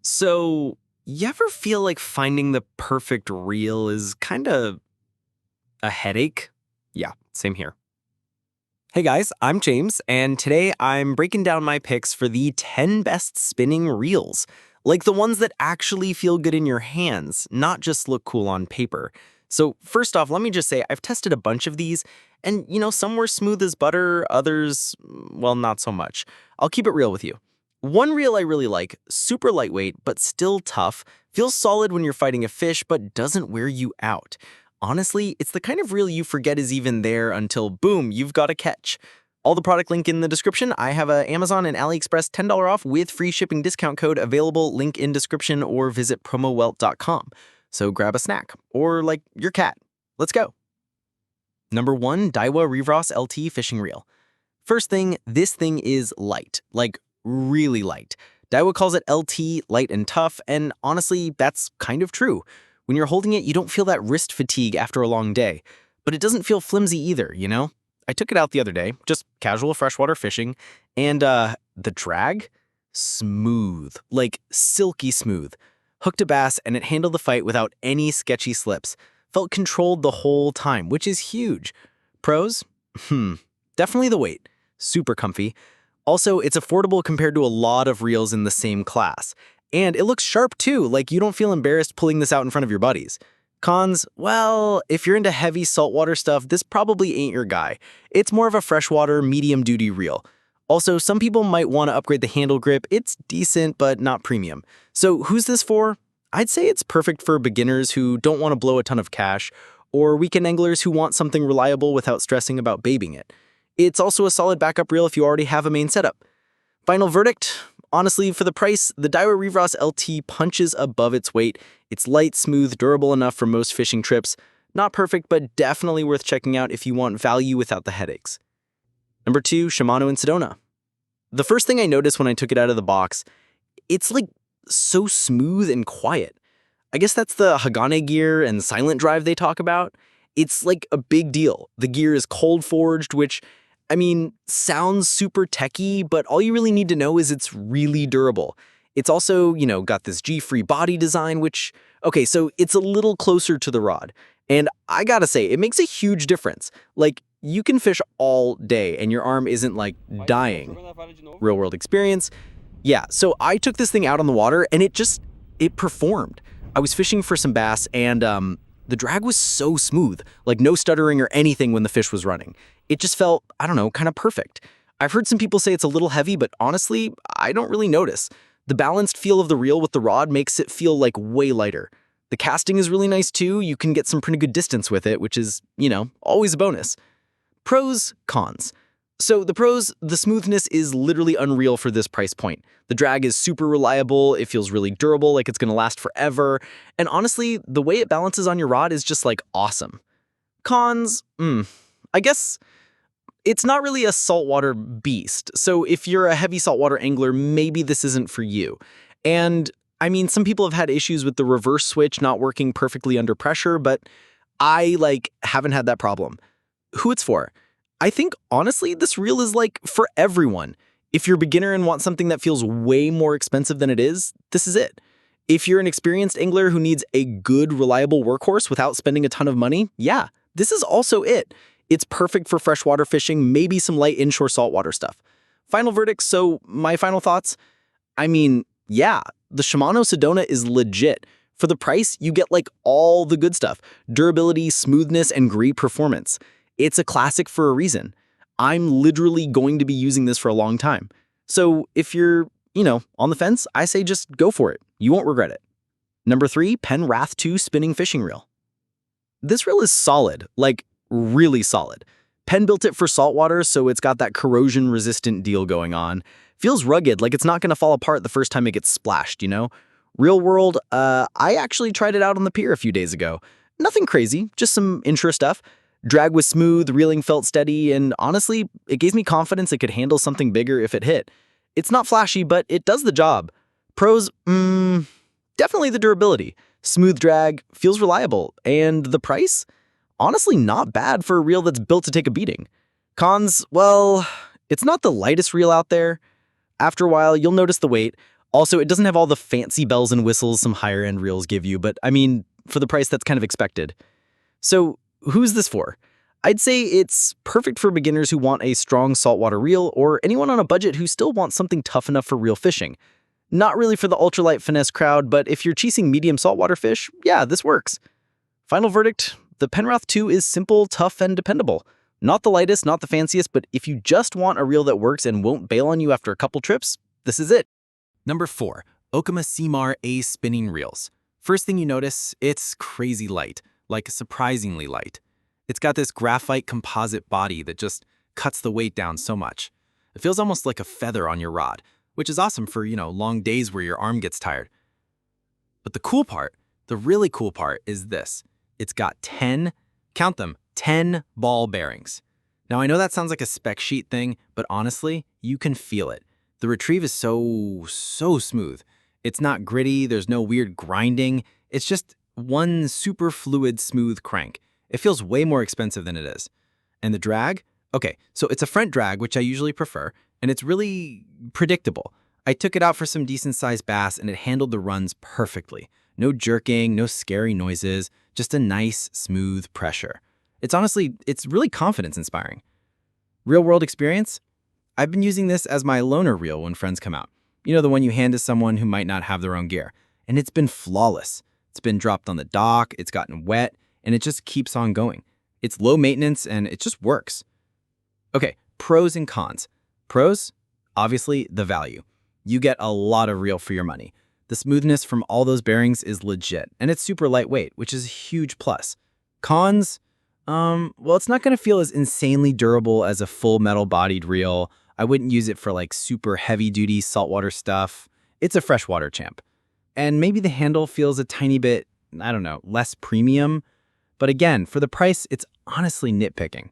So, you ever feel like finding the perfect reel is kind of a headache? Yeah, same here. Hey guys, I'm James, and today I'm breaking down my picks for the 10 best spinning reels. Like the ones that actually feel good in your hands, not just look cool on paper. So, first off, let me just say I've tested a bunch of these, and some were smooth as butter, others, well, not so much. I'll keep it real with you. One reel I really like, super lightweight but still tough, feels solid when you're fighting a fish but doesn't wear you out. Honestly, it's the kind of reel you forget is even there until boom, you've got a catch. All the product link in the description. I have a Amazon and AliExpress $10 off with free shipping discount code available, link in description, or visit promowelt.com. So grab a snack, or like your cat. Let's go. Number 1, Daiwa Revros LT fishing reel. First thing, this thing is light, like really light. Daiwa calls it LT, light and tough, and honestly, that's kind of true. When you're holding it, you don't feel that wrist fatigue after a long day, but it doesn't feel flimsy either, I took it out the other day, just casual freshwater fishing, and the drag? Smooth, like silky smooth. Hooked a bass and it handled the fight without any sketchy slips. Felt controlled the whole time, which is huge. Pros? Definitely the weight. Super comfy. Also, it's affordable compared to a lot of reels in the same class. And it looks sharp too, like you don't feel embarrassed pulling this out in front of your buddies. Cons? Well, if you're into heavy saltwater stuff, this probably ain't your guy. It's more of a freshwater, medium-duty reel. Also, some people might want to upgrade the handle grip. It's decent, but not premium. So who's this for? I'd say it's perfect for beginners who don't want to blow a ton of cash, or weekend anglers who want something reliable without stressing about babying it. It's also a solid backup reel if you already have a main setup. Final verdict? Honestly, for the price, the Daiwa Revros LT punches above its weight. It's light, smooth, durable enough for most fishing trips. Not perfect, but definitely worth checking out if you want value without the headaches. Number 2, Shimano Inc Sedona. The first thing I noticed when I took it out of the box, it's like so smooth and quiet. I guess that's the Hagane gear and silent drive they talk about. It's like a big deal. The gear is cold forged, which sounds super techy, but all you really need to know is it's really durable. It's also, got this G-free body design, which, okay, so it's a little closer to the rod. And I gotta say, it makes a huge difference. Like, you can fish all day and your arm isn't like dying. Real world experience. Yeah, so I took this thing out on the water and it performed. I was fishing for some bass and the drag was so smooth, like no stuttering or anything when the fish was running. It just felt, kind of perfect. I've heard some people say it's a little heavy, but honestly, I don't really notice. The balanced feel of the reel with the rod makes it feel like way lighter. The casting is really nice too. You can get some pretty good distance with it, which is, always a bonus. Pros, cons. So the pros, the smoothness is literally unreal for this price point. The drag is super reliable, it feels really durable, like it's gonna last forever, and honestly, the way it balances on your rod is just like awesome. Cons, I guess it's not really a saltwater beast, so if you're a heavy saltwater angler, maybe this isn't for you. And some people have had issues with the reverse switch not working perfectly under pressure, but I haven't had that problem. Who it's for? I think, honestly, this reel is for everyone. If you're a beginner and want something that feels way more expensive than it is, this is it. If you're an experienced angler who needs a good, reliable workhorse without spending a ton of money, yeah, this is also it. It's perfect for freshwater fishing, maybe some light inshore saltwater stuff. Final verdict, so my final thoughts? Yeah, the Shimano Sedona is legit. For the price, you get all the good stuff. Durability, smoothness, and great performance. It's a classic for a reason. I'm literally going to be using this for a long time. So if you're, on the fence, I say just go for it. You won't regret it. Number 3, Penroth 2 spinning fishing reel. This reel is solid, really solid. Penn built it for saltwater, so it's got that corrosion-resistant deal going on. Feels rugged, like it's not going to fall apart the first time it gets splashed, Real world, I actually tried it out on the pier a few days ago. Nothing crazy, just some intro stuff. Drag was smooth, reeling felt steady, and honestly, it gave me confidence it could handle something bigger if it hit. It's not flashy, but it does the job. Pros, definitely the durability. Smooth drag, feels reliable, and the price? Honestly, not bad for a reel that's built to take a beating. Cons, well, it's not the lightest reel out there. After a while, you'll notice the weight. Also, it doesn't have all the fancy bells and whistles some higher-end reels give you, but I mean, for the price, that's kind of expected. So, who's this for? I'd say it's perfect for beginners who want a strong saltwater reel or anyone on a budget who still wants something tough enough for real fishing. Not really for the ultralight finesse crowd, but if you're chasing medium saltwater fish, yeah, this works. Final verdict, the Penroth 2 is simple, tough, and dependable. Not the lightest, not the fanciest, but if you just want a reel that works and won't bail on you after a couple trips, this is it. Number 4. Oka Seymar A spinning reels. First thing you notice, it's crazy light, like surprisingly light. It's got this graphite composite body that just cuts the weight down so much. It feels almost like a feather on your rod, which is awesome for, long days where your arm gets tired. But the cool part, the really cool part is this. It's got 10, count them, 10 ball bearings. Now I know that sounds like a spec sheet thing, but honestly, you can feel it. The retrieve is so smooth. It's not gritty, there's no weird grinding. It's just one super fluid, smooth crank. It feels way more expensive than it is. And the drag? Okay, so it's a front drag, which I usually prefer, and it's really predictable. I took it out for some decent-sized bass, and it handled the runs perfectly. No jerking, no scary noises, just a nice, smooth pressure. It's really confidence-inspiring. Real-world experience? I've been using this as my loaner reel when friends come out. You know, the one you hand to someone who might not have their own gear. And it's been flawless. It's been dropped on the dock, it's gotten wet, and it just keeps on going. It's low maintenance, and it just works. Okay, pros and cons. Pros? Obviously, the value. You get a lot of reel for your money. The smoothness from all those bearings is legit, and it's super lightweight, which is a huge plus. Cons? Well, it's not going to feel as insanely durable as a full metal-bodied reel. I wouldn't use it for like super heavy-duty saltwater stuff. It's a freshwater champ. And maybe the handle feels a tiny bit, I don't know, less premium. But again, for the price, it's honestly nitpicking.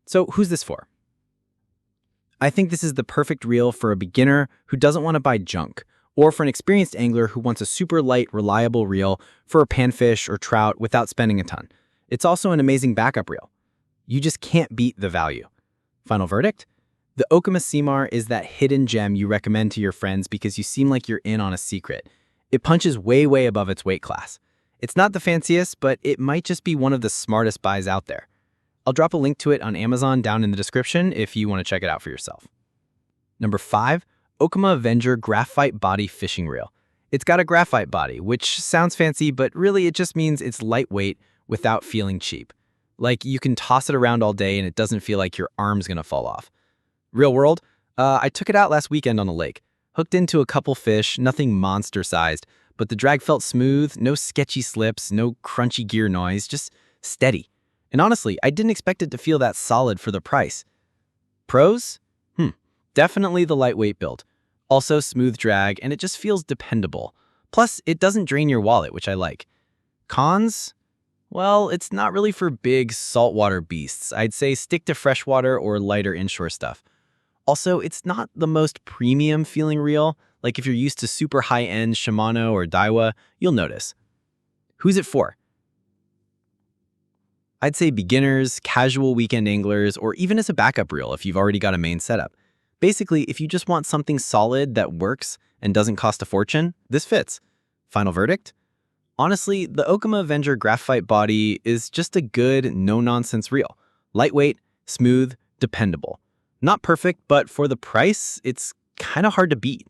So who's this for? I think this is the perfect reel for a beginner who doesn't want to buy junk, or for an experienced angler who wants a super light, reliable reel for a panfish or trout without spending a ton. It's also an amazing backup reel. You just can't beat the value. Final verdict? The Oka Seymar is that hidden gem you recommend to your friends because you seem like you're in on a secret. It punches way above its weight class. It's not the fanciest, but it might just be one of the smartest buys out there. I'll drop a link to it on Amazon down in the description if you want to check it out for yourself. Number 5, Oka Avenger Graphite Body Fishing Reel. It's got a graphite body, which sounds fancy, but really it just means it's lightweight without feeling cheap. Like you can toss it around all day and it doesn't feel like your arm's gonna fall off. Real world, I took it out last weekend on a lake. Hooked into a couple fish, nothing monster-sized, but the drag felt smooth, no sketchy slips, no crunchy gear noise, just steady. And honestly, I didn't expect it to feel that solid for the price. Pros? Definitely the lightweight build. Also smooth drag, and it just feels dependable. Plus, it doesn't drain your wallet, which I like. Cons? Well, it's not really for big saltwater beasts. I'd say stick to freshwater or lighter inshore stuff. Also, it's not the most premium feeling reel. Like if you're used to super high-end Shimano or Daiwa, you'll notice. Who's it for? I'd say beginners, casual weekend anglers, or even as a backup reel if you've already got a main setup. Basically, if you just want something solid that works and doesn't cost a fortune, this fits. Final verdict? Honestly, the Oka Avenger Graphite Body is just a good, no-nonsense reel. Lightweight, smooth, dependable. Not perfect, but for the price, it's kind of hard to beat.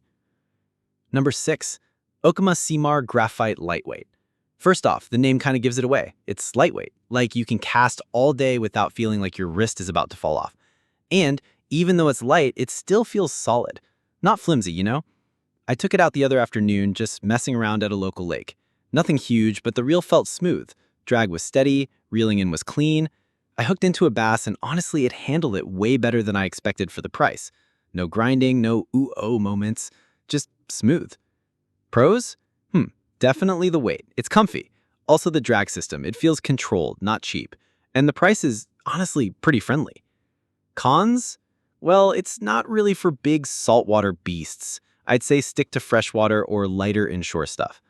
Number 6, Oka Seymar Graphite Lightweight. First off, the name kind of gives it away. It's lightweight, like you can cast all day without feeling like your wrist is about to fall off. And even though it's light, it still feels solid. Not flimsy, you know? I took it out the other afternoon just messing around at a local lake. Nothing huge, but the reel felt smooth. Drag was steady, reeling in was clean. I hooked into a bass and honestly it handled it way better than I expected for the price. No grinding, no ooh-oh moments, just smooth. Pros? Definitely the weight. It's comfy. Also the drag system. It feels controlled, not cheap. And the price is honestly pretty friendly. Cons? Well, it's not really for big saltwater beasts. I'd say stick to freshwater or lighter inshore stuff.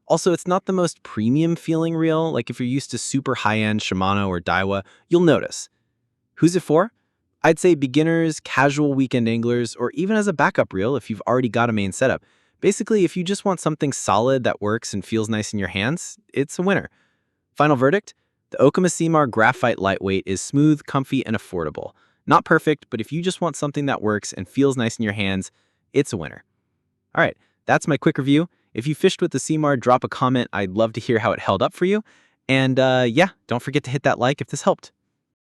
Also, it's not the most premium feeling reel. Like if you're used to super high-end Shimano or Daiwa, you'll notice. Who's it for? I'd say beginners, casual weekend anglers, or even as a backup reel if you've already got a main setup. Basically, if you just want something solid that works and feels nice in your hands, it's a winner. Final verdict? The Okuma Seymar Graphite Lightweight is smooth, comfy, and affordable. Not perfect, but if you just want something that works and feels nice in your hands, it's a winner. All right, that's my quick review. If you fished with the Ceymar, drop a comment. I'd love to hear how it held up for you. And yeah, don't forget to hit that like if this helped.